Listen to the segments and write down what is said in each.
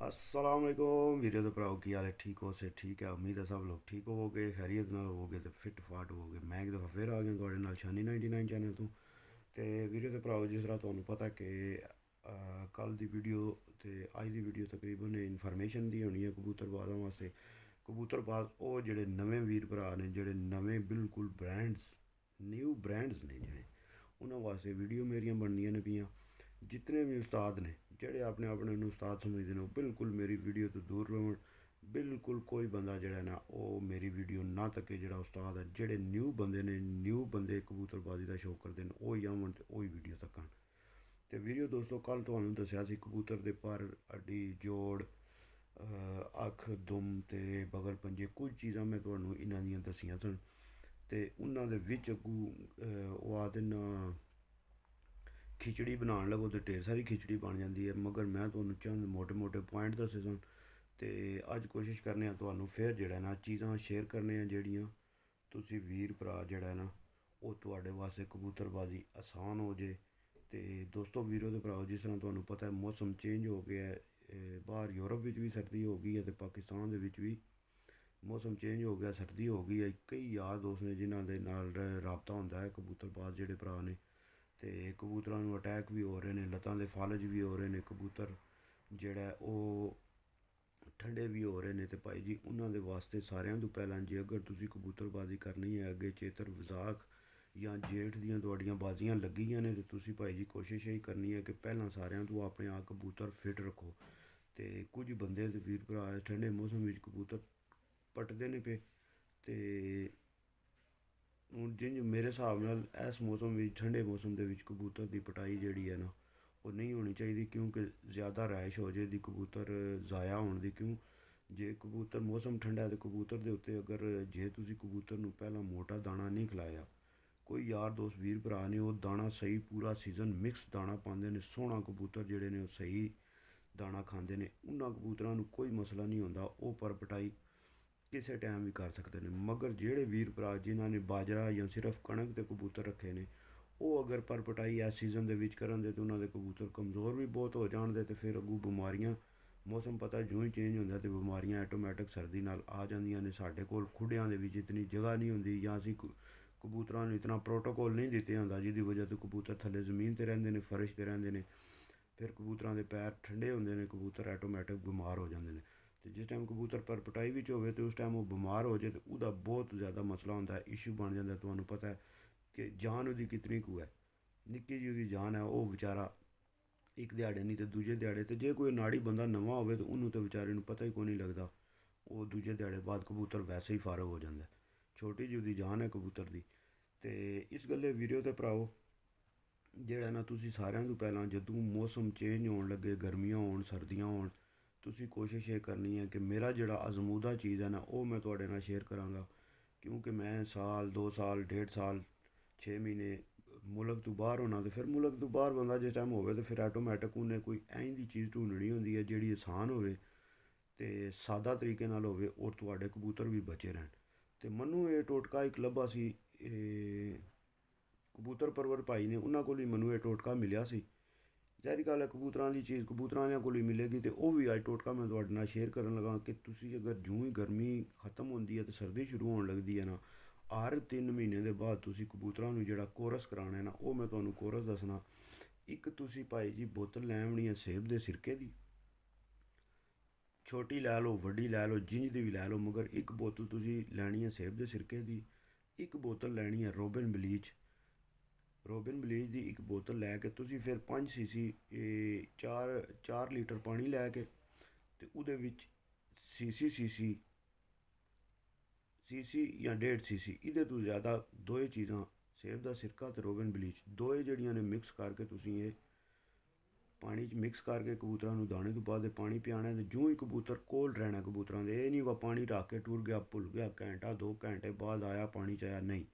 अस्सलाम वालेकुम वीडियो तो भराओ की हाल है। ठीक हो से ठीक है, उम्मीद है सब लोग ठीक होवोगे, खैरियत नाल होवोगे तो फिट फाट होवोगे। मैं एक दफ़ा फिर आ गया थोड़े नाल शानी 99 चैनल तो वीडियो तो भराओ जिस तरह तुहानू पता कि कल दी वीडियो तो अज दी वीडियो तकरीबन इन्फॉर्मेशन दी होनी है कबूतरबाज़ों वास्ते। कबूतरबाज वो जेह्ड़े नमें वीर भरा ने, जेह्ड़े नमें बिल्कुल ब्रांड्स न्यू ब्रांड्स ने, जेह्ड़े उन्होंने वास्ते वीडियो मेरियां बनदियां ने पियां। जितने भी उस्ताद ने जेह्ड़े अपने अपने उस्ताद समझदे ने, बिल्कुल मेरी वीडियो तो दूर रौन। बिल्कुल कोई बंदा जेह्ड़ा ना ओह् मेरी वीडियो ना तक्के। जेह्ड़ा उस्ताद है, जेह्ड़े न्यू बंदे ने, न्यू बंदे कबूतरबाजी का शौक करते हैं, ओही आवन ते ओही वीडियो तक्कन। ते वीडियो दोस्तों कल तुहानू दस्सेआ सी कबूतर दे पर, हड्डी, जोड़, अक्ख, दुम ते बगल पंजे, कुछ चीज़ां मैं तुहानू इन्हां दियां दस्सियां सन। ते उन्हां दे विच अग्गू ओह् आखदे न खिचड़ी बनान लगो तो ढेर सारी खिचड़ी बन जाती है, मगर मैं तुहानू चंद मोटे मोटे पॉइंट दस्से सन। ते अज कोशिश करने आं तुहानू फिर जेह्ड़ा ना चीज़ां शेयर करने आं जेह्ड़ियां तुसी वीर भरा जेह्ड़ा ना ओह् तुहाडे वास्ते कबूतरबाजी आसान हो जे। ते दोस्तों वीरो ते भराओ, जिस तरह तुहानू पता है मौसम चेंज हो गया है, बाहर यूरोप विच भी सर्दी हो गई है, तो पाकिस्तान दे विच भी मौसम चेंज हो गया, सर्दी हो गई है। कई यार दोस्त ने जिन्हां दे नाल राबता होंदा है, कबूतरबाज जेह्ड़े भरा ने, ते कबूतरां नू अटैक भी हो रहे ने, लत्तां दे फालज भी हो रहे ने, कबूतर जेह्ड़ा है ओह् ठंडे भी हो रहे ने। ते भाई जी उन्हां दे वास्ते सारेआं तो पैह्लां जे अगर तुसी कबूतरबाजी करनी है, अग्गे चेतर वसाख जां जेठ दियां तुहाड़ियां बाजियां लग्गी गेइयां ने, ते तुसी भाई जी कोशिश एही करनी है कि पैह्लां सारेआं तो अपने आप कबूतर फिट रक्खो। ते कुछ बंदे ते वीर भरा ठंडे मौसम विच कबूतर पटदे ने पे। ते हून जिंज मेरे हिसाब नाल इस मौसम विच, ठंडे मौसम दे विच कबूतर दी पटाई जेह्ड़ी है ना ओह् नहीं होनी चाहिदी, क्योंकि ज़्यादा रैश हो जाए दी कबूतर ज़ाया होने दी। क्यों जे कबूतर मौसम ठंडा है तो कबूतर दे उत्ते अगर जे तुसी कबूतर नू पैह्लां मोटा दाना नहीं खलाया, कोई यार दोस्त वीर भरा ने ओह् दाना सही पूरा सीज़न मिक्स दाना पांदे ने, सोहना कबूतर जेह्ड़े ने ओह् सही दाना खांदे ने, उन्हां कबूतरां नू कोई मसला नहीं होंदा, ओह् पर पटाई किसे टाइम भी कर सकते हैं। मगर जेह्ड़े वीर भरा जिन्हां ने बाजरा जां सिर्फ कणक दे कबूतर रखे ने, ओह् अगर पर पटाई इस सीज़न दे विच करन दे ते उन्हां दे कबूतर कमज़ोर भी बहुत हो जान दे, ते फिर अग्गू बमारियां, मौसम पता जूं ही चेंज होंदा ते बमारियां ऐटोमैटिक सर्दी नाल आ जांदियां ने। साढ़े कोल खुड्डेआं दे विच इतनी जगह नहीं होंदी, जां असीं कबूतरां नू इतना प्रोटोकॉल नहीं दित्ते होंदा, जिहदी वजह तो कबूतर थल्ले ज़मीन ते रैंह्दे ने, फर्श ते रैंह्दे ने। फिर कबूतरां दे पैर ठंडे होंदे ने, कबूतर ऐटोमैटिक बमार हो जांदे ने। ते जिस टाइम कबूतर पर पटाई विच होवे ते उस टाइम ओह् बमार हो जाए ते ओह्दा बहुत ज़्यादा मसला होंदा है, इशू बन जांदा है। तुहानू पता है कि जान ओह्दी कितनी कु है, निक्की जी ओह्दी जान है, ओह् बेचारा इक ध्याड़े नहीं ते दूजे ध्याड़े, ते जे कोई नाड़ी बंदा नमां होवे ते उन्नू ते बेचारे नू पता ही कोई नहीं लगदा, ओह् दूजे ध्याड़े बाद कबूतर वैसे ही फारग हो जांदा है। छोटी जी ओह्दी जान है कबूतर दी। ते इस गल्ले वीडियो ते भराओ जेह्ड़ा ना तुसी सारेआं तो पैह्लां जदूं मौसम चेंज होन लगे, गर्मियां होन सर्दियां होन, तुसी कोशिश एह् करनी है कि मेरा जेह्ड़ा अजमूदा चीज़ है ना ओह् मैं तुहाड़े नाल शेयर करांगा। क्योंकि मैं साल 2 साल 1.5 साल 6 महीने मुल्क तो बाहर होना, ते फिर मुल्क तो बाहर बंदा जिस टाइम होवे ते फिर ऐटोमैटिक उन्नै कोई ऐं दी चीज़ ढूंढनी होंदी है जेह्ड़ी आसान होवे ते सादा तरीके नाल होवे, और तुहाडे कबूतर भी बचे रैहन। ते मन्नू एह् टोटका इक लब्भा सी, कबूतर परवर भाई ने, उन्हां कोल ही मन्नू एह् टोटका मिलेआ सी। ज़ाहिर गल्ल है कबूतरां दी चीज़ कबूतरां आह्लें कोल ही मिलेगी, ते ओह् भी अज्ज टोटका मैं तुहाडे नाल शेयर करन लगा कि तुसी अगर जूं ही गर्मी खत्म होंदी है ते सर्दी शुरू होन लगदी है ना, हर 3 महीने दे बाद तुसी कबूतरां नू जेह्ड़ा कोरस कराना है ना, ओह् मैं तुहानू कोरस दस्सना। इक तुसी भाई जी बोतल लै आनी है सेब दे सिरके दी, छोटी लै लो वड्डी लै लो जिंज दी भी लै लो, मगर इक बोतल तुसी लैनी है सेब दे सिरके दी। इक बोतल लैनी है रोबिन ब्लीच, रोबिन ब्लीच दी इक बोतल लै के तुसी फिर 5 cc 4 लीटर पानी लै के ते उहदे विच सीसी जां 1.5 cc, इहदे तो ज़्यादा दोए चीज़ां, सेब दा सिरका ते रोबिन ब्लीच, दोए जेह्ड़ियां ने मिक्स करके तुसी एह् पानी च मिक्स करके कबूतरां नू दाने तो बाद पानी पियाना है। ते जूं ही कबूतर कोल रैहना कबूतरां दे, एह् नहीं वा पानी रख के टुर गया भुल गया, घैंटा 2 घैंटे बाद आया पानी च आया, नहीं।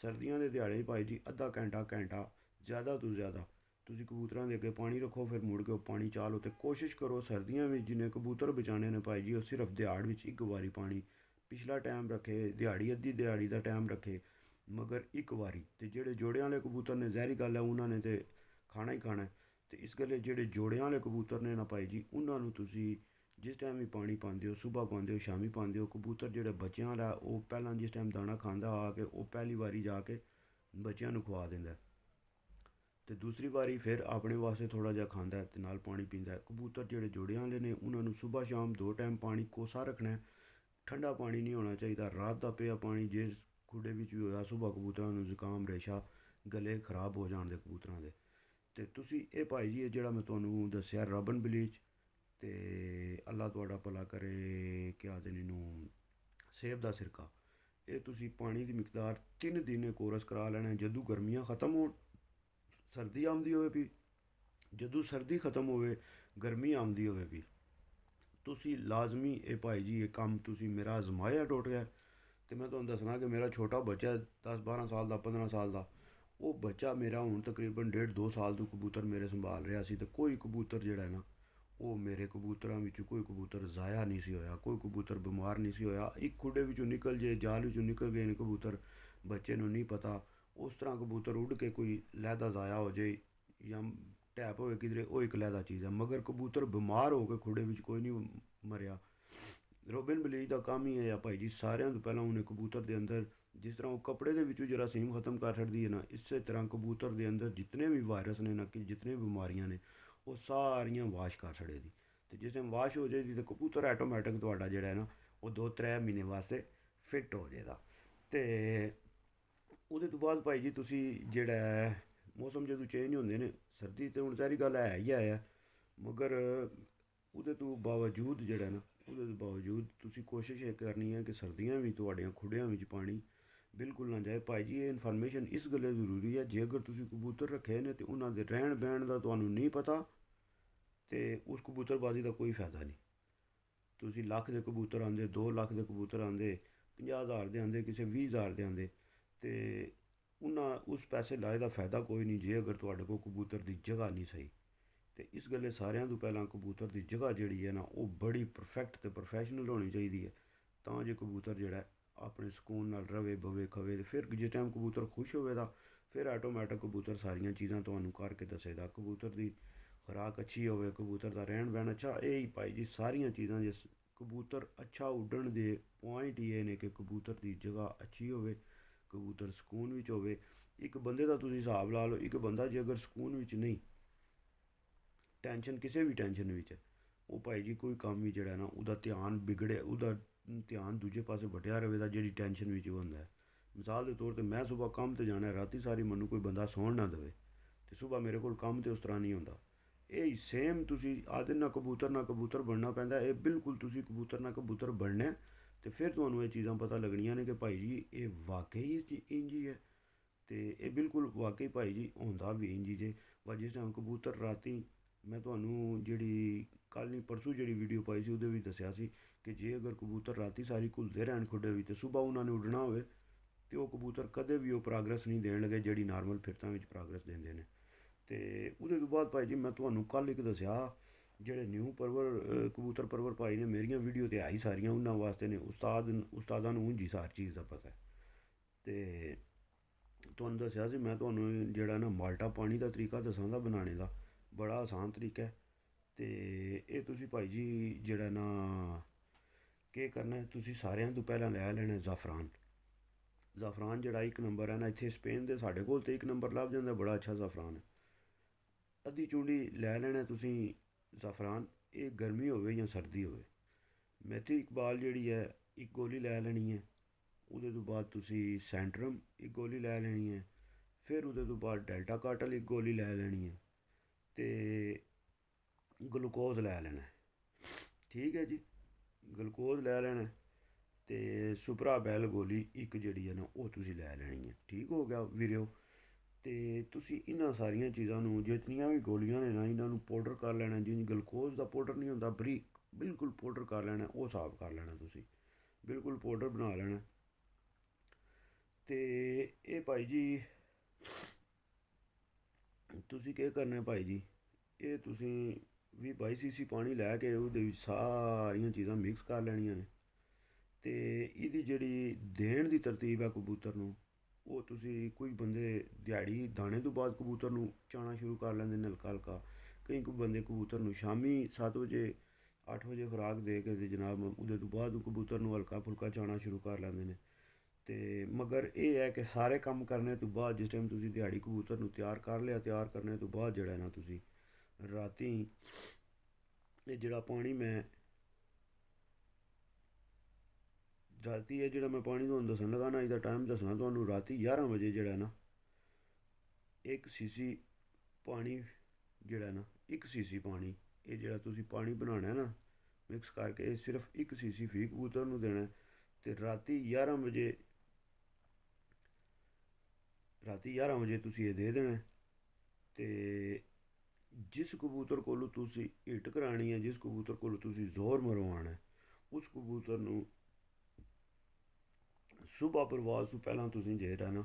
सर्दियां दे दिहाड़े भाई जी अद्धा घैंटा ज़्यादा तो ज़्यादा तुसी कबूतरां दे अग्गे पानी रखो, फिर मुड़ के ओह् पानी चा लो। ते कोशिश करो सर्दियां विच जिन्ने कबूतर बचाने ने भाई जी, ओह् सिर्फ दिहाड़ विच इक बारी पानी, पिछला टाइम रखे दिहाड़ी, अद्धी दिहाड़ी दा टाइम रखे, मगर इक बारी। ते जेह्ड़े जोड़ें आह्ले कबूतर ने, ज़ाहिर गल्ल है उन्हां ने ते खाना ही खाना है। ते इस गल्ले जेह्ड़े जोड़ें आह्ले कबूतर ने ना भाई जी, उन्हां नू तुसी ਜਿਸ ਟਾਈਮ ਵੀ ਪਾਣੀ ਪਾਉਂਦੇ ਹੋ, ਸੁਬਾਹ ਪਾਉਂਦੇ ਹੋ, ਸ਼ਾਮੀ ਪਾਉਂਦੇ ਹੋ, ਕਬੂਤਰ ਜਿਹੜੇ ਬੱਚਿਆਂ ਵਾਲਾ ਉਹ ਪਹਿਲਾਂ ਜਿਸ ਟਾਈਮ ਦਾਣਾ ਖਾਂਦਾ ਆ ਕੇ ਉਹ ਪਹਿਲੀ ਵਾਰੀ ਜਾ ਕੇ ਬੱਚਿਆਂ ਨੂੰ ਖਵਾ ਦਿੰਦਾ ਅਤੇ ਦੂਸਰੀ ਵਾਰੀ ਫਿਰ ਆਪਣੇ ਵਾਸਤੇ ਥੋੜ੍ਹਾ ਜਿਹਾ ਖਾਂਦਾ ਅਤੇ ਨਾਲ ਪਾਣੀ ਪੀਂਦਾ। ਕਬੂਤਰ ਜਿਹੜੇ ਜੋੜਿਆਂ ਵਾਲੇ ਨੇ ਉਹਨਾਂ ਨੂੰ ਸੁਬਾਹ ਸ਼ਾਮ 2 ਟਾਈਮ ਪਾਣੀ ਕੋਸਾ ਰੱਖਣਾ। ਠੰਡਾ ਪਾਣੀ ਨਹੀਂ ਹੋਣਾ ਚਾਹੀਦਾ, ਰਾਤ ਦਾ ਪਿਆ ਪਾਣੀ ਜੇ ਖੁੱਡੇ ਵਿੱਚ ਵੀ ਹੋਇਆ ਸੁਬਾਹ ਕਬੂਤਰਾਂ ਨੂੰ ਜ਼ੁਕਾਮ, ਰੇਸ਼ਾ, ਗਲੇ ਖਰਾਬ ਹੋ ਜਾਣ ਦੇ ਕਬੂਤਰਾਂ ਦੇ। ਅਤੇ ਤੁਸੀਂ ਇਹ ਭਾਈ ਜੀ ਇਹ ਜਿਹੜਾ ਮੈਂ ਤੁਹਾਨੂੰ ਦੱਸਿਆ ਰਬਨ ਬਲੀਚ ਅਤੇ ਅੱਲਾ ਤੁਹਾਡਾ ਭਲਾ ਕਰੇ ਕਿਆ ਦਿਨ ਇਹਨੂੰ ਸੇਬ ਦਾ ਸਿਰਕਾ, ਇਹ ਤੁਸੀਂ ਪਾਣੀ ਦੀ ਮਿਕਦਾਰ 3 ਦਿਨ ਕੋਰਸ ਕਰਾ ਲੈਣਾ। ਜਦੋਂ ਗਰਮੀਆਂ ਖ਼ਤਮ ਹੋਣ, ਸਰਦੀ ਆਉਂਦੀ ਹੋਵੇ ਵੀ, ਜਦੋਂ ਸਰਦੀ ਖ਼ਤਮ ਹੋਵੇ ਗਰਮੀ ਆਉਂਦੀ ਹੋਵੇ ਵੀ, ਤੁਸੀਂ ਲਾਜ਼ਮੀ ਇਹ ਭਾਈ ਜੀ ਇਹ ਕੰਮ ਤੁਸੀਂ ਮੇਰਾ ਅਜ਼ਮਾਇਆ ਟੁੱਟ ਗਿਆ। ਅਤੇ ਮੈਂ ਤੁਹਾਨੂੰ ਦੱਸਣਾ ਕਿ ਮੇਰਾ ਛੋਟਾ ਬੱਚਾ 10-12 ਸਾਲ ਦਾ, 15 ਸਾਲ ਦਾ, ਉਹ ਬੱਚਾ ਮੇਰਾ ਹੁਣ ਤਕਰੀਬਨ 1.5-2 ਸਾਲ ਤੋਂ ਕਬੂਤਰ ਮੇਰੇ ਸੰਭਾਲ ਰਿਹਾ ਸੀ। ਅਤੇ ਕੋਈ ਕਬੂਤਰ ਜਿਹੜਾ ਨਾ ਉਹ ਮੇਰੇ ਕਬੂਤਰਾਂ ਵਿੱਚ ਕੋਈ ਕਬੂਤਰ ਜ਼ਾਇਆ ਨਹੀਂ ਸੀ ਹੋਇਆ, ਕੋਈ ਕਬੂਤਰ ਬਿਮਾਰ ਨਹੀਂ ਸੀ ਹੋਇਆ। ਇੱਕ ਖੁੱਡੇ ਵਿੱਚੋਂ ਨਿਕਲ ਜੇ, ਜਾਲ ਵਿੱਚੋਂ ਨਿਕਲ ਗਏ ਨੇ ਕਬੂਤਰ, ਬੱਚੇ ਨੂੰ ਨਹੀਂ ਪਤਾ, ਉਸ ਤਰ੍ਹਾਂ ਕਬੂਤਰ ਉੱਡ ਕੇ ਕੋਈ ਲਹਿਦਾ ਜ਼ਾਇਆ ਹੋ ਜਾਏ ਜਾਂ ਟੈਪ ਹੋਵੇ ਕਿਧਰੇ, ਉਹ ਇੱਕ ਲਹਿਦਾ ਚੀਜ਼ ਹੈ। ਮਗਰ ਕਬੂਤਰ ਬਿਮਾਰ ਹੋ ਕੇ ਖੁੱਡੇ ਵਿੱਚ ਕੋਈ ਨਹੀਂ ਮਰਿਆ। ਰੋਬਿਨ ਬਲੀਚ ਦਾ ਕੰਮ ਹੀ ਹੈ ਆ ਭਾਈ ਜੀ, ਸਾਰਿਆਂ ਤੋਂ ਪਹਿਲਾਂ ਉਹਨੇ ਕਬੂਤਰ ਦੇ ਅੰਦਰ ਜਿਸ ਤਰ੍ਹਾਂ ਉਹ ਕੱਪੜੇ ਦੇ ਵਿੱਚੋਂ ਜਰਾਸੀਮ ਖ਼ਤਮ ਕਰ ਛੱਡਦੀ ਹੈ ਨਾ, ਇਸੇ ਤਰ੍ਹਾਂ ਕਬੂਤਰ ਦੇ ਅੰਦਰ ਜਿਤਨੇ ਵੀ ਵਾਇਰਸ ਨੇ ਨਾ, ਕਿ ਜਿਤਨੇ ਬਿਮਾਰੀਆਂ ਨੇ ਉਹ ਸਾਰੀਆਂ ਵਾਸ਼ ਕਰ ਛੱਡੇਗੀ। ਅਤੇ ਜਿਸ ਟਾਈਮ ਵਾਸ਼ ਹੋ ਜਾਏਗੀ ਤਾਂ ਕਬੂਤਰ ਆਟੋਮੈਟਿਕ ਤੁਹਾਡਾ ਜਿਹੜਾ ਹੈ ਨਾ ਉਹ 2-3 ਮਹੀਨੇ ਵਾਸਤੇ ਫਿੱਟ ਹੋ ਜਾਏਗਾ। ਅਤੇ ਉਹਦੇ ਤੋਂ ਬਾਅਦ ਭਾਈ ਜੀ ਤੁਸੀਂ ਜਿਹੜਾ ਹੈ ਮੌਸਮ ਜਦੋਂ ਚੇਂਜ ਹੁੰਦੇ ਨੇ, ਸਰਦੀ ਤਾਂ ਹੁਣ ਸਾਰੀ ਗੱਲ ਹੈ ਹੀ ਆਇਆ, ਮਗਰ ਉਹਦੇ ਤੋਂ ਬਾਵਜੂਦ ਜਿਹੜਾ ਨਾ ਉਹਦੇ ਤੋਂ ਬਾਵਜੂਦ ਤੁਸੀਂ ਕੋਸ਼ਿਸ਼ ਇਹ ਕਰਨੀ ਹੈ ਕਿ ਸਰਦੀਆਂ ਵੀ ਤੁਹਾਡੀਆਂ ਖੁੱਡਿਆਂ ਵਿੱਚ ਪਾਣੀ ਬਿਲਕੁਲ ਨਾ ਜਾਏ। ਭਾਈ ਜੀ ਇਹ ਇਨਫੋਰਮੇਸ਼ਨ ਇਸ ਗੱਲੇ ਜ਼ਰੂਰੀ ਹੈ, ਜੇ ਅਗਰ ਤੁਸੀਂ ਕਬੂਤਰ ਰੱਖੇ ਨੇ ਅਤੇ ਉਹਨਾਂ ਦੇ ਰਹਿਣ ਬਹਿਣ ਦਾ ਤੁਹਾਨੂੰ ਨਹੀਂ ਪਤਾ ਅਤੇ ਉਸ ਕਬੂਤਰਬਾਜ਼ੀ ਦਾ ਕੋਈ ਫਾਇਦਾ ਨਹੀਂ। ਤੁਸੀਂ ਲੱਖ ਦੇ ਕਬੂਤਰ ਆਉਂਦੇ, 2 ਲੱਖ ਦੇ ਕਬੂਤਰ ਆਉਂਦੇ, 50,000 ਦੇ ਆਉਂਦੇ, ਕਿਸੇ 20,000 ਦੇ ਆਉਂਦੇ, ਅਤੇ ਉਹਨਾਂ ਉਸ ਪੈਸੇ ਲਾਏ ਦਾ ਫਾਇਦਾ ਕੋਈ ਨਹੀਂ ਜੇ ਅਗਰ ਤੁਹਾਡੇ ਕੋਲ ਕਬੂਤਰ ਦੀ ਜਗ੍ਹਾ ਨਹੀਂ ਸਹੀ। ਅਤੇ ਇਸ ਗੱਲੇ ਸਾਰਿਆਂ ਤੋਂ ਪਹਿਲਾਂ ਕਬੂਤਰ ਦੀ ਜਗ੍ਹਾ ਜਿਹੜੀ ਹੈ ਨਾ ਉਹ ਬੜੀ ਪਰਫੈਕਟ ਅਤੇ ਪ੍ਰੋਫੈਸ਼ਨਲ ਹੋਣੀ ਚਾਹੀਦੀ ਹੈ, ਤਾਂ ਜੇ ਕਬੂਤਰ ਜਿਹੜਾ ਆਪਣੇ ਸਕੂਨ ਨਾਲ ਰਵੇ, ਬਵੇ, ਖਵੇ। ਅਤੇ ਫਿਰ ਜਿਸ ਟਾਈਮ ਕਬੂਤਰ ਖੁਸ਼ ਹੋਵੇਗਾ ਫਿਰ ਆਟੋਮੈਟਿਕ ਕਬੂਤਰ ਸਾਰੀਆਂ ਚੀਜ਼ਾਂ ਤੁਹਾਨੂੰ ਕਰਕੇ ਦੱਸੇਗਾ। ਕਬੂਤਰ ਦੀ ਖੁਰਾਕ ਅੱਛੀ ਹੋਵੇ, ਕਬੂਤਰ ਦਾ ਰਹਿਣ ਬਹਿਣ ਅੱਛਾ, ਇਹ ਹੀ ਭਾਈ ਜੀ ਸਾਰੀਆਂ ਚੀਜ਼ਾਂ ਜਿਸ ਕਬੂਤਰ ਅੱਛਾ ਉੱਡਣ ਦੇ ਪੁਆਇੰਟ ਹੀ ਇਹ ਨੇ ਕਿ ਕਬੂਤਰ ਦੀ ਜਗ੍ਹਾ ਅੱਛੀ ਹੋਵੇ, ਕਬੂਤਰ ਸਕੂਨ ਵਿੱਚ ਹੋਵੇ। ਇੱਕ ਬੰਦੇ ਦਾ ਤੁਸੀਂ ਹਿਸਾਬ ਲਾ ਲਓ, ਇੱਕ ਬੰਦਾ ਜੇ ਅਗਰ ਸਕੂਨ ਵਿੱਚ ਨਹੀਂ, ਟੈਨਸ਼ਨ ਕਿਸੇ ਵੀ ਟੈਨਸ਼ਨ ਵਿੱਚ ਹੈ, ਉਹ ਭਾਈ ਜੀ ਕੋਈ ਕੰਮ ਵੀ ਜਿਹੜਾ ਨਾ ਉਹਦਾ ਧਿਆਨ ਵਿਗੜੇ, ਉਹਦਾ ਧਿਆਨ ਦੂਜੇ ਪਾਸੇ ਵਟਿਆ ਰਹੇ ਦਾ ਜਿਹੜੀ ਟੈਨਸ਼ਨ ਵਿੱਚ ਉਹ ਹੁੰਦਾ ਹੈ। ਮਿਸਾਲ ਦੇ ਤੌਰ 'ਤੇ ਮੈਂ ਸੁਬਾਹ ਕੰਮ 'ਤੇ ਜਾਣਾ, ਰਾਤੀ ਸਾਰੀ ਮੈਨੂੰ ਕੋਈ ਬੰਦਾ ਸੌਣ ਨਾ ਦੇਵੇ ਅਤੇ ਸੁਬਾਹ ਮੇਰੇ ਕੋਲ ਕੰਮ 'ਤੇ ਉਸ ਤਰ੍ਹਾਂ ਨਹੀਂ ਹੁੰਦਾ। ਇਹ ਸੇਮ ਤੁਸੀਂ ਆਦੇ ਨਾ ਕਬੂਤਰ ਬਣਨਾ ਪੈਂਦਾ। ਇਹ ਬਿਲਕੁਲ ਤੁਸੀਂ ਕਬੂਤਰ ਬਣਨਾ ਅਤੇ ਫਿਰ ਤੁਹਾਨੂੰ ਇਹ ਚੀਜ਼ਾਂ ਪਤਾ ਲੱਗਣੀਆਂ ਨੇ ਕਿ ਭਾਈ ਜੀ ਇਹ ਵਾਕਈ ਇੰਝ ਹੀ ਹੈ। ਅਤੇ ਇਹ ਬਿਲਕੁਲ ਵਾਕਈ ਭਾਈ ਜੀ ਹੁੰਦਾ ਵੀ ਇੰਝ ਹੀ ਜੇ। ਵਾ ਜਿਸ ਟਾਈਮ ਕਬੂਤਰ ਰਾਤੀ ਮੈਂ ਤੁਹਾਨੂੰ ਜਿਹੜੀ ਕੱਲ੍ਹ ਨਹੀਂ ਪਰਸੋਂ ਜਿਹੜੀ ਵੀਡੀਓ ਪਾਈ ਸੀ ਉਹਦੇ ਵਿੱਚ ਦੱਸਿਆ ਸੀ ਕਿ ਜੇ ਅਗਰ ਕਬੂਤਰ ਰਾਤੀ ਸਾਰੀ ਘੁਲਦੇ ਰਹਿਣ ਖੁੱਡੇ ਵਿੱਚ ਅਤੇ ਸੁਬਾਹ ਉਹਨਾਂ ਨੇ ਉੱਡਣਾ ਹੋਵੇ ਅਤੇ ਉਹ ਕਬੂਤਰ ਕਦੇ ਵੀ ਉਹ ਪ੍ਰੋਗਰੈਸ ਨਹੀਂ ਦੇਣ ਲੱਗੇ ਜਿਹੜੀ ਨਾਰਮਲ ਫਿਰਤਾਂ ਵਿੱਚ ਪ੍ਰੋਗਰੈਸ ਦਿੰਦੇ ਨੇ। ਅਤੇ ਉਹਦੇ ਤੋਂ ਬਾਅਦ ਭਾਈ ਜੀ ਮੈਂ ਤੁਹਾਨੂੰ ਕੱਲ੍ਹ ਇੱਕ ਦੱਸਿਆ ਜਿਹੜੇ ਨਿਊ ਕਬੂਤਰ ਪਰਵਰ ਭਾਈ ਨੇ ਮੇਰੀਆਂ ਵੀਡੀਓ 'ਤੇ ਆਈ ਸਾਰੀਆਂ ਉਹਨਾਂ ਵਾਸਤੇ ਨੇ ਉਸਤਾਦਾਂ ਨੂੰ ਉਂਝ ਹੀ ਸਾਰੀ ਚੀਜ਼ ਦਾ ਪਤਾ ਹੈ। ਅਤੇ ਤੁਹਾਨੂੰ ਦੱਸਿਆ ਸੀ ਮੈਂ ਤੁਹਾਨੂੰ ਜਿਹੜਾ ਨਾ ਮਾਲਟਾ ਪਾਣੀ ਦਾ ਤਰੀਕਾ ਦੱਸਾਂਗਾ ਬਣਾਉਣੇ ਦਾ, ਬੜਾ ਆਸਾਨ ਤਰੀਕਾ ਹੈ। ਅਤੇ ਇਹ ਤੁਸੀਂ ਭਾਈ ਜੀ ਜਿਹੜਾ ਨਾ ਕੀ ਕਰਨਾ, ਤੁਸੀਂ ਸਾਰਿਆਂ ਤੋਂ ਪਹਿਲਾਂ ਲੈ ਲੈਣਾ ਜ਼ਾਫਰਾਨ ਜਿਹੜਾ 1 ਨੰਬਰ ਹੈ ਨਾ ਇੱਥੇ ਸਪੇਨ ਦੇ ਸਾਡੇ ਕੋਲ ਤਾਂ 1 ਨੰਬਰ ਲੱਭ ਜਾਂਦਾ, ਬੜਾ ਅੱਛਾ ਜ਼ਾਫਰਾਨ ਹੈ। ਅੱਧੀ ਚੂੰਡੀ ਲੈ ਲੈਣਾ ਤੁਸੀਂ ਜ਼ਾਫਰਾਨ, ਇਹ ਗਰਮੀ ਹੋਵੇ ਜਾਂ ਸਰਦੀ ਹੋਵੇ। ਮੈਥੀ ਇਕਬਾਲ ਜਿਹੜੀ ਹੈ 1 ਗੋਲੀ ਲੈ ਲੈਣੀ ਹੈ। ਉਹਦੇ ਤੋਂ ਬਾਅਦ ਤੁਸੀਂ ਸੈਂਟਰਮ 1 ਗੋਲੀ ਲੈ ਲੈਣੀ ਹੈ। ਫਿਰ ਉਹਦੇ ਤੋਂ ਬਾਅਦ ਡੈਲਟਾ ਕਾਟਲ 1 ਗੋਲੀ ਲੈ ਲੈਣੀ ਹੈ ਅਤੇ ਗਲੂਕੋਜ਼ ਲੈ ਲੈਣਾ। ਠੀਕ ਹੈ ਜੀ, ਗਲੂਕੋਜ਼ ਲੈ ਲੈਣਾ ਅਤੇ ਸੁਪਰਾ ਬੈਲ ਗੋਲੀ 1 ਜਿਹੜੀ ਹੈ ਨਾ ਉਹ ਤੁਸੀਂ ਲੈ ਲੈਣੀ ਹੈ। ਠੀਕ ਹੋ ਗਿਆ ਵੀਰਿਓ। ਅਤੇ ਤੁਸੀਂ ਇਹਨਾਂ ਸਾਰੀਆਂ ਚੀਜ਼ਾਂ ਨੂੰ ਜਿਤਨੀਆਂ ਵੀ ਗੋਲੀਆਂ ਨੇ ਨਾ ਇਹਨਾਂ ਨੂੰ ਪਾਊਡਰ ਕਰ ਲੈਣਾ। ਜਿਵੇਂ ਗਲੂਕੋਜ਼ ਦਾ ਪਾਊਡਰ ਨਹੀਂ ਹੁੰਦਾ, ਬਰੀਕ ਬਿਲਕੁਲ ਪਾਊਡਰ ਕਰ ਲੈਣਾ, ਉਹ ਹਿਸਾਬ ਕਰ ਲੈਣਾ ਤੁਸੀਂ, ਬਿਲਕੁਲ ਪਾਊਡਰ ਬਣਾ ਲੈਣਾ। ਅਤੇ ਇਹ ਭਾਈ ਜੀ ਤੁਸੀਂ ਕੀ ਕਰਨਾ ਭਾਈ ਜੀ, ਇਹ ਤੁਸੀਂ 20-22 cc ਪਾਣੀ ਲੈ ਕੇ ਉਹਦੇ ਵਿੱਚ ਸਾਰੀਆਂ ਚੀਜ਼ਾਂ ਮਿਕਸ ਕਰ ਲੈਣੀਆਂ ਨੇ। ਅਤੇ ਇਹਦੀ ਜਿਹੜੀ ਦੇਣ ਦੀ ਤਰਤੀਬ ਹੈ ਕਬੂਤਰ ਨੂੰ, ਉਹ ਤੁਸੀਂ ਕੋਈ ਬੰਦੇ ਦਿਹਾੜੀ ਦਾਣੇ ਤੋਂ ਬਾਅਦ ਕਬੂਤਰ ਨੂੰ ਚਾਣਾ ਸ਼ੁਰੂ ਕਰ ਲੈਂਦੇ ਨੇ ਹਲਕਾ ਹਲਕਾ। ਕਈ ਕੁ ਬੰਦੇ ਕਬੂਤਰ ਨੂੰ ਸ਼ਾਮੀ 7 ਵਜੇ 8 ਵਜੇ ਖੁਰਾਕ ਦੇ ਕੇ ਤੇ ਜਨਾਬ ਉਹਦੇ ਤੋਂ ਬਾਅਦ ਕਬੂਤਰ ਨੂੰ ਹਲਕਾ ਫੁਲਕਾ ਚਾਣਾ ਸ਼ੁਰੂ ਕਰ ਲੈਂਦੇ ਨੇ। ਤੇ ਮਗਰ ਇਹ ਹੈ ਕਿ ਸਾਰੇ ਕੰਮ ਕਰਨੇ ਤੋਂ ਬਾਅਦ ਜਿਸ ਟਾਈਮ ਤੁਸੀਂ ਦਿਹਾੜੀ ਕਬੂਤਰ ਨੂੰ ਤਿਆਰ ਕਰ ਲਿਆ, ਤਿਆਰ ਕਰਨੇ ਤੋਂ ਬਾਅਦ ਜਿਹੜਾ ਨਾ ਤੁਸੀਂ ਰਾਤੀ ਇਹ ਜਿਹੜਾ ਪਾਣੀ ਮੈਂ ਰਾਤੀ ਇਹ ਜਿਹੜਾ ਮੈਂ ਪਾਣੀ ਤੁਹਾਨੂੰ ਦੱਸਣ ਲੱਗਾ ਨਾ, ਇਹਦਾ ਟਾਈਮ ਦੱਸਣਾ ਤੁਹਾਨੂੰ। ਰਾਤੀ 11 ਵਜੇ ਜਿਹੜਾ ਨਾ 1 ਸੀਸੀ ਪਾਣੀ ਜਿਹੜਾ ਨਾ 1 ਸੀਸੀ ਪਾਣੀ, ਇਹ ਜਿਹੜਾ ਤੁਸੀਂ ਪਾਣੀ ਬਣਾਉਣਾ ਨਾ ਮਿਕਸ ਕਰਕੇ, ਇਹ ਸਿਰਫ 1 ਸੀਸੀ ਫੀ ਕਬੂਤਰ ਨੂੰ ਦੇਣਾ। ਤੇ ਰਾਤੀ 11 ਵਜੇ ਤੁਸੀਂ ਇਹ ਦੇ ਦੇਣਾ। ਤੇ ਜਿਸ ਕਬੂਤਰ ਕੋਲੋਂ ਤੁਸੀਂ ਹਿੱਟ ਕਰਾਣੀ ਹੈ, ਜਿਸ ਕਬੂਤਰ ਕੋਲੋਂ ਤੁਸੀਂ ਜ਼ੋਰ ਮਰਵਾਉਣਾ ਹੈ, ਉਸ ਕਬੂਤਰ ਨੂੰ ਸੁਬਹ ਪ੍ਰਵਾਜ਼ ਤੋਂ ਪਹਿਲਾਂ ਤੁਸੀਂ ਜਿਹੜਾ ਨਾ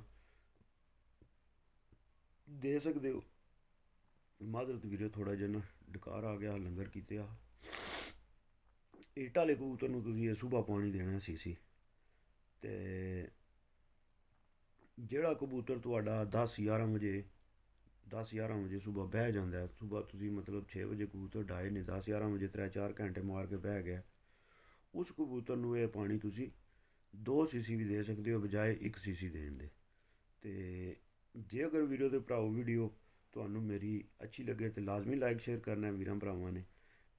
ਦੇ ਸਕਦੇ ਹੋ। ਮਾਜ਼ਰਤ ਵੀਰੇ, ਥੋੜ੍ਹਾ ਜਿਹਾ ਨਾ ਡਕਾਰ ਆ ਗਿਆ, ਲੰਗਰ ਕੀਤੇ ਆ। ਹਿੱਟ ਵਾਲੇ ਕਬੂਤਰ ਨੂੰ ਤੁਸੀਂ ਇਹ ਸੁਬਹ ਪਾਣੀ ਦੇਣਾ ਸੀਸੀ। ਤੇ ਜਿਹੜਾ ਕਬੂਤਰ ਤੁਹਾਡਾ 10-11 ਵਜੇ ਸੁਬਹ ਬਹਿ ਜਾਂਦਾ, ਸੁਬਹ ਤੁਸੀਂ ਮਤਲਬ 6 ਵਜੇ ਕਬੂਤਰ ਡਾਏ ਨੇ, 10-11 ਵਜੇ 3-4 ਘੰਟੇ ਮਾਰ ਕੇ ਬਹਿ ਗਿਆ, ਉਸ ਕਬੂਤਰ ਨੂੰ ਇਹ ਪਾਣੀ ਤੁਸੀਂ 2 ਸੀਸੀ ਵੀ ਦੇ ਸਕਦੇ ਹੋ ਬਜਾਏ 1 ਸੀਸੀ ਦੇਣ ਦੇ। ਤੇ ਜੇ ਅਗਰ ਵੀਡੀਓ ਦੇ ਭਰਾਓ ਵੀਡੀਓ ਤੁਹਾਨੂੰ ਮੇਰੀ ਅੱਛੀ ਲੱਗੇ ਤਾਂ ਲਾਜ਼ਮੀ ਲਾਈਕ ਸ਼ੇਅਰ ਕਰਨਾ ਵੀਰਾਂ ਭਰਾਵਾਂ ਨੇ।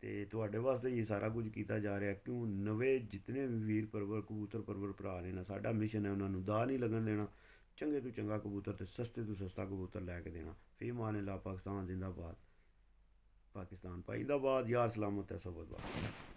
ਤੇ ਤੁਹਾਡੇ ਵਾਸਤੇ ਇਹ ਸਾਰਾ ਕੁਝ ਕੀਤਾ ਜਾ ਰਿਹਾ ਕਿਉਂ ਨਵੇਂ ਜਿਤਨੇ ਵੀ ਵੀਰ ਪਰਵਰ ਕਬੂਤਰ ਪਰਵਰ ਭਰਾ ਨੇ ਨਾ, ਸਾਡਾ ਮਿਸ਼ਨ ਹੈ ਉਹਨਾਂ ਨੂੰ ਦਾਅ ਨਹੀਂ ਲੱਗਣ ਦੇਣਾ, ਚੰਗੇ ਤੋਂ ਚੰਗਾ ਕਬੂਤਰ ਤੇ ਸਸਤੇ ਤੋਂ ਸਸਤਾ ਕਬੂਤਰ ਲੈ ਕੇ ਦੇਣਾ। ਫੀ ਮਾਨ ਅੱਲਾ, ਪਾਕਿਸਤਾਨ ਜ਼ਿੰਦਾਬਾਦ, ਪਾਕਿਸਤਾਨ ਪਾਈਦਾਬਾਦ, ਯਾਰ ਸਲਾਮਤ ਹੈ ਸਬਦ ਬਾਦ।